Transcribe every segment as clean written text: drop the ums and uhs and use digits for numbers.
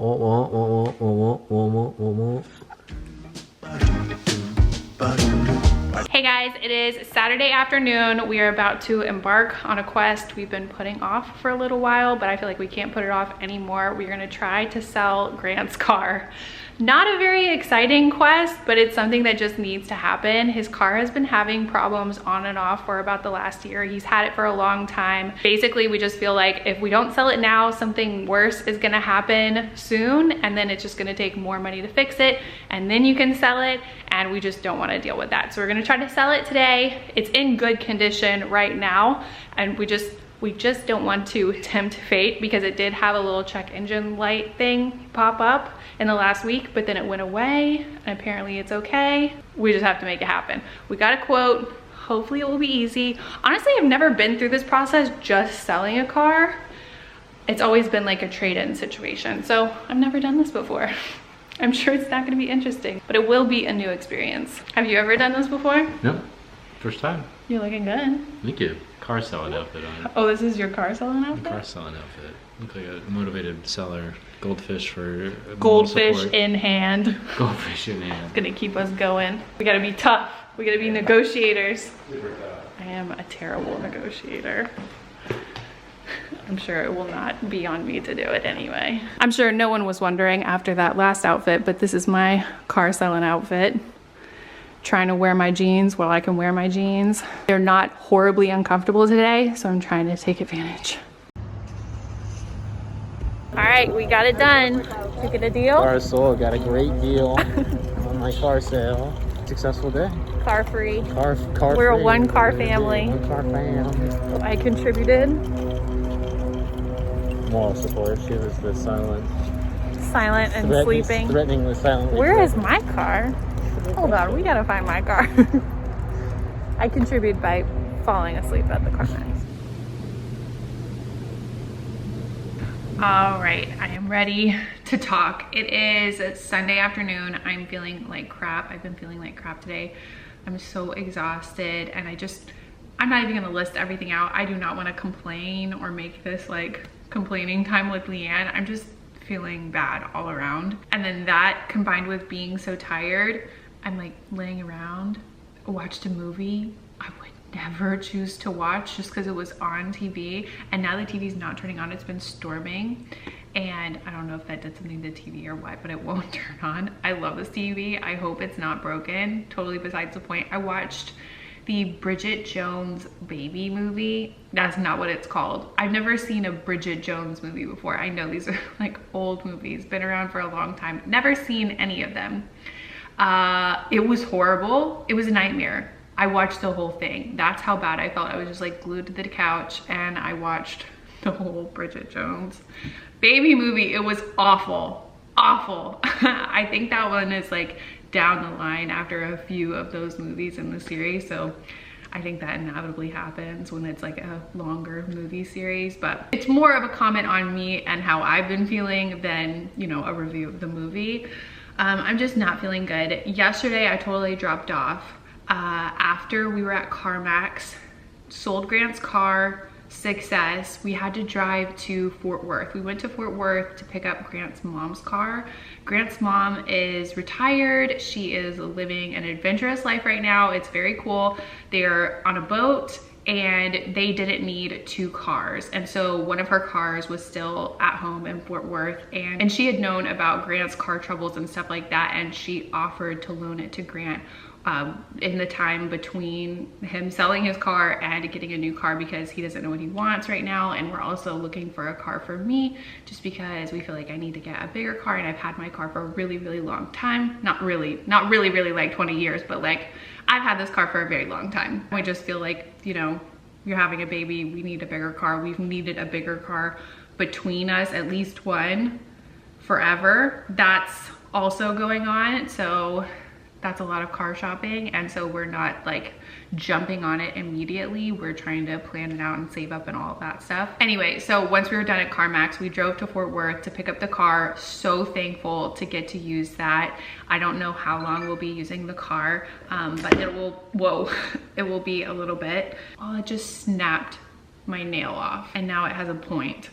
Hey guys, it is Saturday afternoon. We are about to embark on a quest we've been putting off for a little while, but I feel like we can't put it off anymore. We're gonna try to sell Grant's car. Not a very exciting quest, but it's something that just needs to happen. His car has been having problems on and off for about the last year. He's had it for a long time. Basically, we just feel like if we don't sell it now, something worse is gonna happen soon, and then it's just gonna take more money to fix it, and then you can sell it, and we just don't wanna deal with that. So we're gonna try to sell it today. It's in good condition right now, and we just don't want to tempt fate, because it did have a little check engine light thing pop up in the last week, but then it went away and apparently it's okay. We just have to make it happen. We got a quote. Hopefully it will be easy. Honestly, I've never been through this process just selling a car. It's always been like a trade-in situation. So I've never done this before. I'm sure it's not gonna be interesting, but it will be a new experience. Have you ever done this before? No, first time. You're looking good. Thank you. Car selling outfit on. Oh, this is your car selling outfit? Car selling outfit. Look like a motivated seller. Goldfish for goldfish in hand. Goldfish in hand. It's gonna keep us going. We gotta be tough. We gotta be negotiators. I am a terrible negotiator. I'm sure it will not be on me to do it anyway. I'm sure no one was wondering after that last outfit, but this is my car selling outfit. Trying to wear my jeans while I can wear my jeans. They're not horribly uncomfortable today, so I'm trying to take advantage. All right, we got it done. Did you get a deal? Car sold, got a great deal on my car sale. Successful day. Car free. Car We're free. a one car family. One car fam. I contributed. Moral support. She was the silent And sleeping. Threateningly silent. Where is my car? Hold on, we gotta find my car. I contribute by falling asleep at the CarMax. All right, I am ready to talk. It is Sunday afternoon. I'm feeling like crap. I've been feeling like crap today. I'm so exhausted, and I'm not even gonna list everything out. I do not wanna complain or make this like complaining time with Leanne. I'm just feeling bad all around. And then that combined with being so tired, I'm like laying around, watched a movie I would never choose to watch just because it was on TV, and now the TV's not turning on. It's been storming, and I don't know if that did something to the TV or what, but it won't turn on. I love this TV. I hope it's not broken. Totally besides the point. I watched the Bridget Jones baby movie. That's not what it's called. I've never seen a Bridget Jones movie before. I know these are like old movies, been around for a long time. Never seen any of them. It was horrible. It was a nightmare. I watched the whole thing. That's how bad I felt. I was just like glued to the couch, and I watched the whole Bridget Jones baby movie. It was awful, awful. I think that one is like down the line after a few of those movies in the series. So I think that inevitably happens when it's like a longer movie series, but it's more of a comment on me and how I've been feeling than, you know, a review of the movie. I'm just not feeling good. Yesterday, I totally dropped off. After we were at CarMax, sold Grant's car, success. We had to drive to Fort Worth. We went to Fort Worth to pick up Grant's mom's car. Grant's mom is retired. She is living an adventurous life right now. It's very cool. They're on a boat, and they didn't need 2 cars, and so one of her cars was still at home in Fort Worth, and she had known about Grant's car troubles and stuff like that, and she offered to loan it to Grant in the time between him selling his car and getting a new car, because he doesn't know what he wants right now. And we're also looking for a car for me, just because we feel like I need to get a bigger car, and I've had my car for a really, really long time. Not really like 20 years, but like I've had this car for a very long time. I just feel like, you know, you're having a baby, we need a bigger car. We've needed a bigger car between us, at least one, forever. That's also going on. So that's a lot of car shopping, and so we're not like jumping on it immediately. We're trying to plan it out and save up and all of that stuff. Anyway, so once we were done at CarMax, we drove to Fort Worth to pick up the car. So thankful to get to use that. I don't know how long we'll be using the car, but it will, whoa, it will be a little bit. Oh, it just snapped my nail off and now it has a point.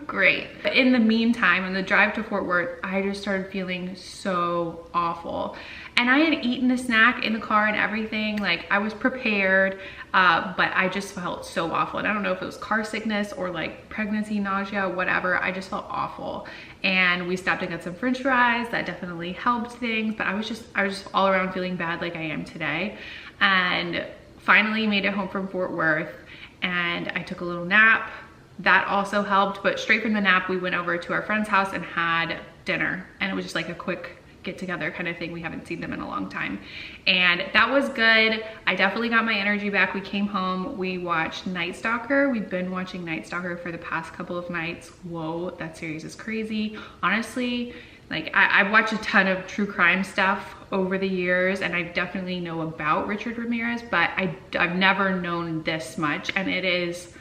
Great. But in the meantime, in the drive to Fort Worth, I just started feeling so awful. And I had eaten a snack in the car and everything. Like, I was prepared, but I just felt so awful. And I don't know if it was car sickness or like pregnancy nausea, whatever. I just felt awful. And we stopped and got some French fries. That definitely helped things. But I was just all around feeling bad like I am today. And finally made it home from Fort Worth. And I took a little nap. That also helped, but straight from the nap, we went over to our friend's house and had dinner. And it was just like a quick get together kind of thing. We haven't seen them in a long time. And that was good. I definitely got my energy back. We came home, we watched Night Stalker. We've been watching Night Stalker for the past couple of nights. Whoa, that series is crazy. Honestly, like I've watched a ton of true crime stuff over the years, and I definitely know about Richard Ramirez, but I've never known this much, and it is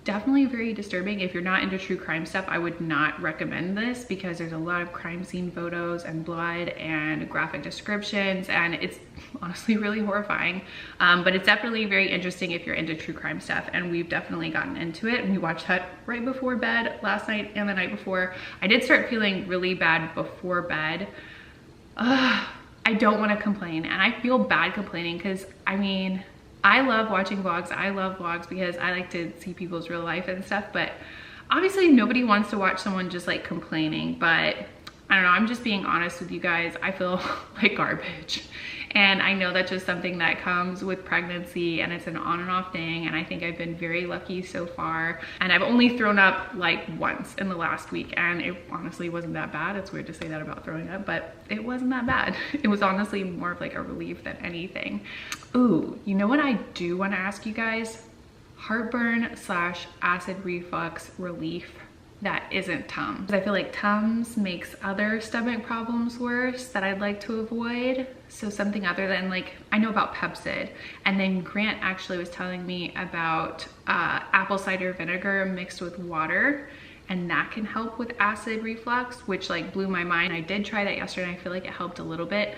definitely very disturbing. If you're not into true crime stuff, I would not recommend this because there's a lot of crime scene photos and blood and graphic descriptions, and it's honestly really horrifying. But it's definitely very interesting if you're into true crime stuff, and we've definitely gotten into it. And we watched that right before bed last night and the night before. I did start feeling really bad before bed. I don't want to complain, and I feel bad complaining because I mean, I love watching vlogs. I love vlogs because I like to see people's real life and stuff, but obviously nobody wants to watch someone just like complaining. But I don't know, I'm just being honest with you guys. I feel like garbage. And I know that's just something that comes with pregnancy, and it's an on and off thing. And I think I've been very lucky so far. And I've only thrown up like once in the last week, and it honestly wasn't that bad. It's weird to say that about throwing up, but it wasn't that bad. It was honestly more of like a relief than anything. Ooh, you know what I do want to ask you guys? Heartburn / acid reflux relief that isn't Tums. I feel like Tums makes other stomach problems worse that I'd like to avoid. So something other than, like, I know about Pepsid, and then Grant actually was telling me about apple cider vinegar mixed with water, and that can help with acid reflux, which like blew my mind. I did try that yesterday, and I feel like it helped a little bit.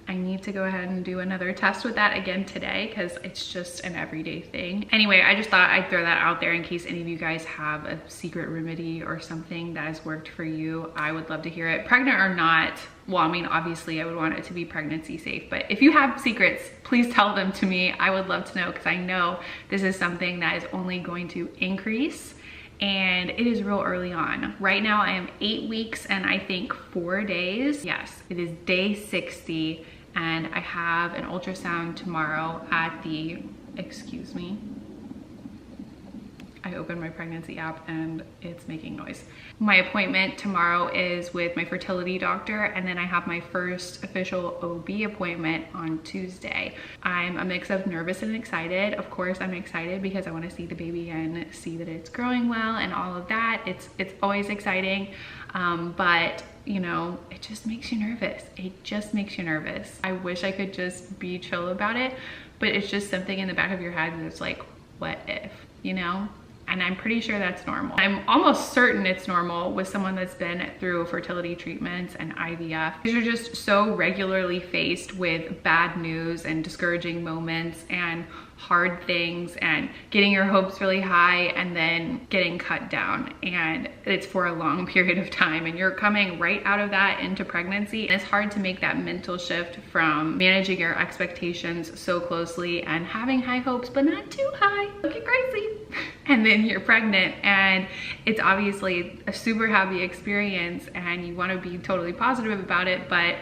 I need to go ahead and do another test with that again today because it's just an everyday thing. Anyway, I just thought I'd throw that out there in case any of you guys have a secret remedy or something that has worked for you. I would love to hear it. Pregnant or not, well, I mean, obviously I would want it to be pregnancy safe, but if you have secrets, please tell them to me. I would love to know because I know this is something that is only going to increase. And it is real early on. Right now I am 8 weeks and I think 4 days. Yes, it is day 60 and I have an ultrasound tomorrow at the, excuse me, I opened my pregnancy app and it's making noise. My appointment tomorrow is with my fertility doctor, and then I have my first official OB appointment on Tuesday. I'm a mix of nervous and excited. Of course, I'm excited because I want to see the baby and see that it's growing well and all of that. It's always exciting, but you know, it just makes you nervous. It just makes you nervous. I wish I could just be chill about it, but it's just something in the back of your head that's like, what if, you know? And I'm pretty sure that's normal. I'm almost certain it's normal with someone that's been through fertility treatments and IVF. These are just so regularly faced with bad news and discouraging moments and hard things and getting your hopes really high and then getting cut down, and it's for a long period of time, and you're coming right out of that into pregnancy, and it's hard to make that mental shift from managing your expectations so closely and having high hopes but not too high, looking crazy, and then you're pregnant, and it's obviously a super happy experience and you want to be totally positive about it, but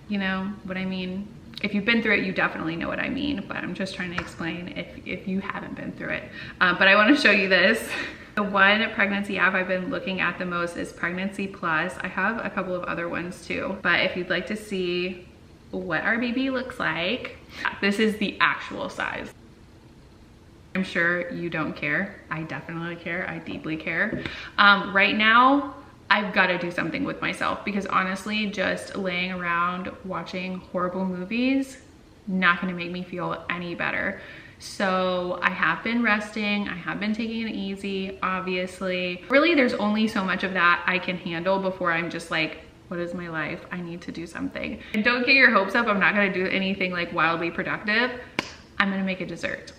you know what I mean. If you've been through it, you definitely know what I mean, but I'm just trying to explain if you haven't been through it. But I want to show you this. The one pregnancy app I've been looking at the most is Pregnancy Plus. I have a couple of other ones too, but if you'd like to see what our baby looks like, this is the actual size. I'm sure you don't care. I definitely care. I deeply care. Right now, I've got to do something with myself because honestly, just laying around watching horrible movies, not going to make me feel any better. So I have been resting. I have been taking it easy, obviously. Really, there's only so much of that I can handle before I'm just like, what is my life? I need to do something. And don't get your hopes up. I'm not going to do anything like wildly productive. I'm going to make a dessert.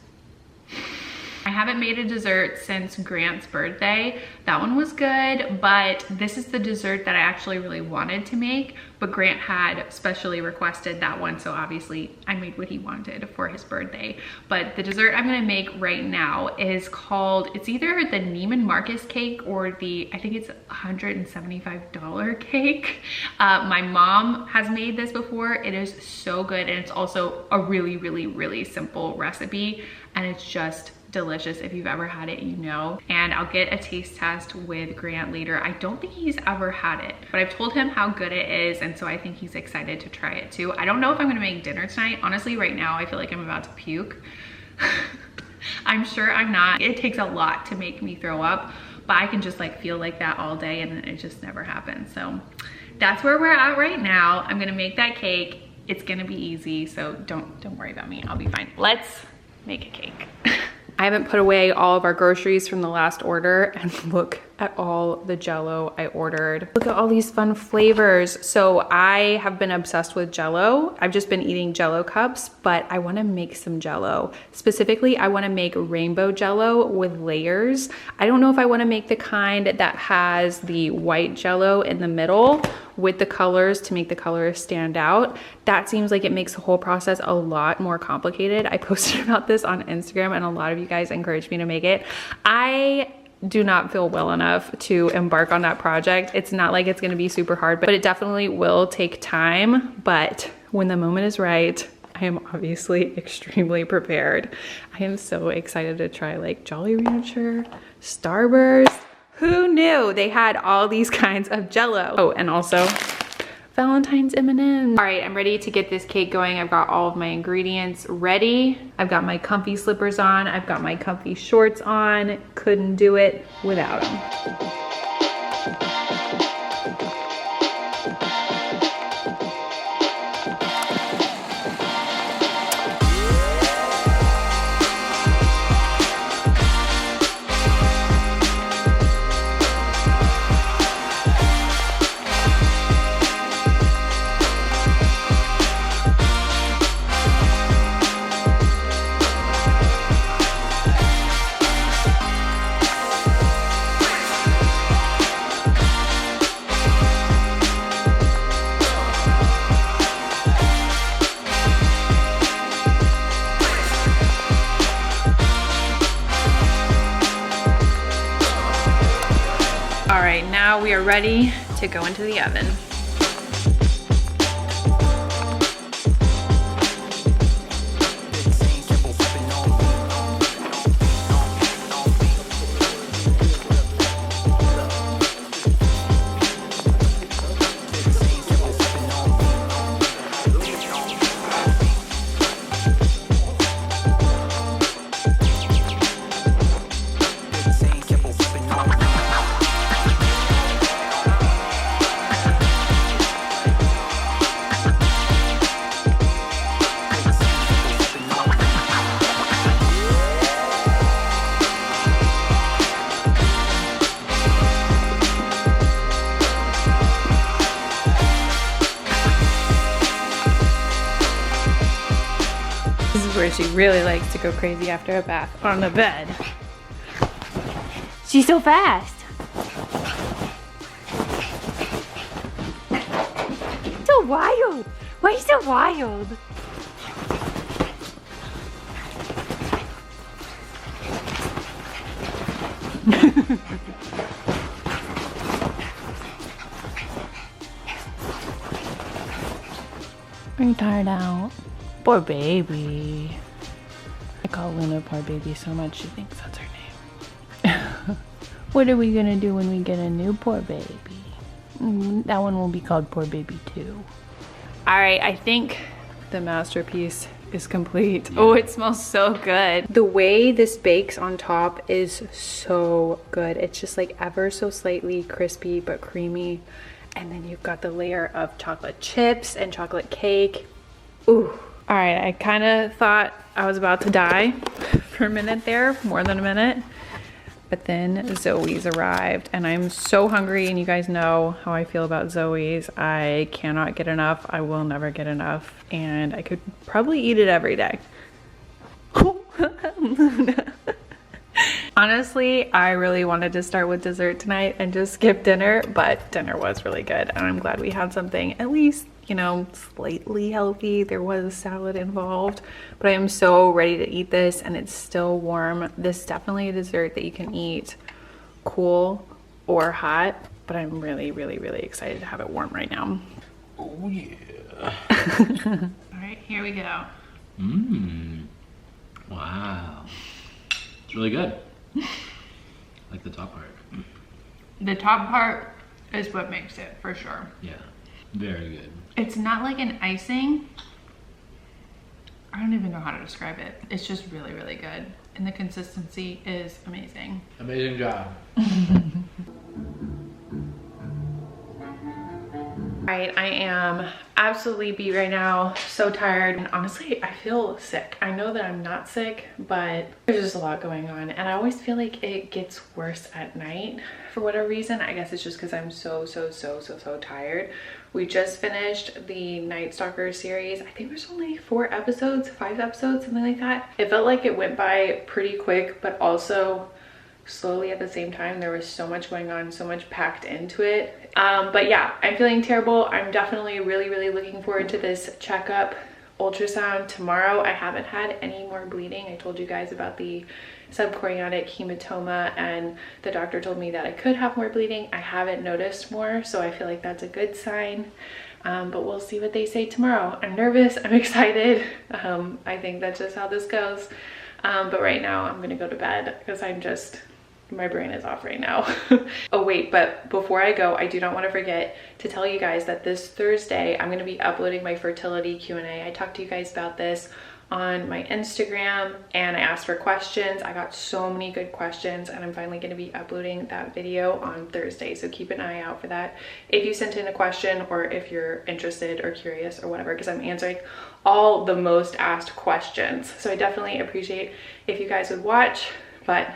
I haven't made a dessert since Grant's birthday. That one was good, but this is the dessert that I actually really wanted to make, but Grant had specially requested that one, so obviously I made what he wanted for his birthday. But the dessert I'm gonna make right now is called, it's either the Neiman Marcus cake or the, I think it's $175 cake. My mom has made this before. It is so good, and it's also a really, really, really simple recipe, and it's just delicious. If you've ever had it, you know. And I'll get a taste test with Grant later. I don't think he's ever had it, but I've told him how good it is, and so I think he's excited to try it too. I don't know if I'm gonna make dinner tonight. Honestly, right now I feel like I'm about to puke. I'm sure I'm not. It takes a lot to make me throw up, but I can just like feel like that all day, and then it just never happens. So that's where we're at right now. I'm gonna make that cake. It's gonna be easy, so don't worry about me. I'll be fine. Let's make a cake. I haven't put away all of our groceries from the last order, and look at all the Jell-O I ordered. Look at all these fun flavors. So I have been obsessed with Jell-O. I've just been eating Jell-O cups, but I wanna make some Jell-O. Specifically, I wanna make rainbow Jell-O with layers. I don't know if I wanna make the kind that has the white Jell-O in the middle with the colors to make the colors stand out. That seems like it makes the whole process a lot more complicated. I posted about this on Instagram, and a lot of you guys encouraged me to make it. I do not feel well enough to embark on that project. It's not like it's gonna be super hard, but it definitely will take time. But when the moment is right, I am obviously extremely prepared. I am so excited to try like Jolly Rancher, Starburst. Who knew they had all these kinds of Jell-O? Oh, and also Valentine's M&Ms. All right, I'm ready to get this cake going. I've got all of my ingredients ready. I've got my comfy slippers on. I've got my comfy shorts on. Couldn't do it without them. Now we are ready to go into the oven. This is where she really likes to go crazy after a bath on the bed. She's so fast. So wild. Why are you so wild? Are you tired out? Poor baby. I call Luna poor baby so much she thinks that's her name. What are we gonna do when we get a new poor baby? That one will be called Poor Baby too. All right, I think the masterpiece is complete. Oh, it smells so good. The way this bakes on top is so good. It's just like ever so slightly crispy but creamy. And then you've got the layer of chocolate chips and chocolate cake. Ooh. All right, I kind of thought I was about to die for a minute there, more than a minute. But then Zoe's arrived and I'm so hungry, and you guys know how I feel about Zoe's. I cannot get enough. I will never get enough, and I could probably eat it every day. Luna. Honestly, I really wanted to start with dessert tonight and just skip dinner, but dinner was really good and I'm glad we had something at least, you know, slightly healthy. There was a salad involved, but I am so ready to eat this and it's still warm. This is definitely a dessert that you can eat cool or hot, but I'm really, really, really excited to have it warm right now. Oh yeah. All right, here we go. Mmm. Wow. It's really good. Like the top part. The top part is what makes it for sure. Yeah, very good. It's not like an icing. I don't even know how to describe it. It's just really, really good. And the consistency is amazing. Amazing job. Right, I am absolutely beat right now, so tired, and honestly I feel sick. I know that I'm not sick, but there's just a lot going on and I always feel like it gets worse at night for whatever reason. I guess it's just because I'm so tired. We just finished the Night Stalker series. I think there's only 5 episodes, something like that. It felt like it went by pretty quick, but also slowly at the same time. There was so much going on, so much packed into it. But yeah, I'm feeling terrible. I'm definitely really looking forward to this checkup ultrasound tomorrow. I haven't had any more bleeding. I told you guys about the subchorionic hematoma and the doctor told me that I could have more bleeding. I haven't noticed more, so I feel like that's a good sign. But we'll see what they say tomorrow. I'm nervous, I'm excited. I think that's just how this goes. But right now I'm gonna go to bed because my brain is off right now. Oh wait, but before I go, I do not want to forget to tell you guys that this Thursday, I'm going to be uploading my fertility Q&A. I talked to you guys about this on my Instagram and I asked for questions. I got so many good questions and I'm finally going to be uploading that video on Thursday. So keep an eye out for that. If you sent in a question or if you're interested or curious or whatever, because I'm answering all the most asked questions. So I definitely appreciate if you guys would watch, but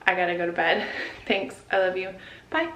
I gotta go to bed. Thanks. I love you. Bye.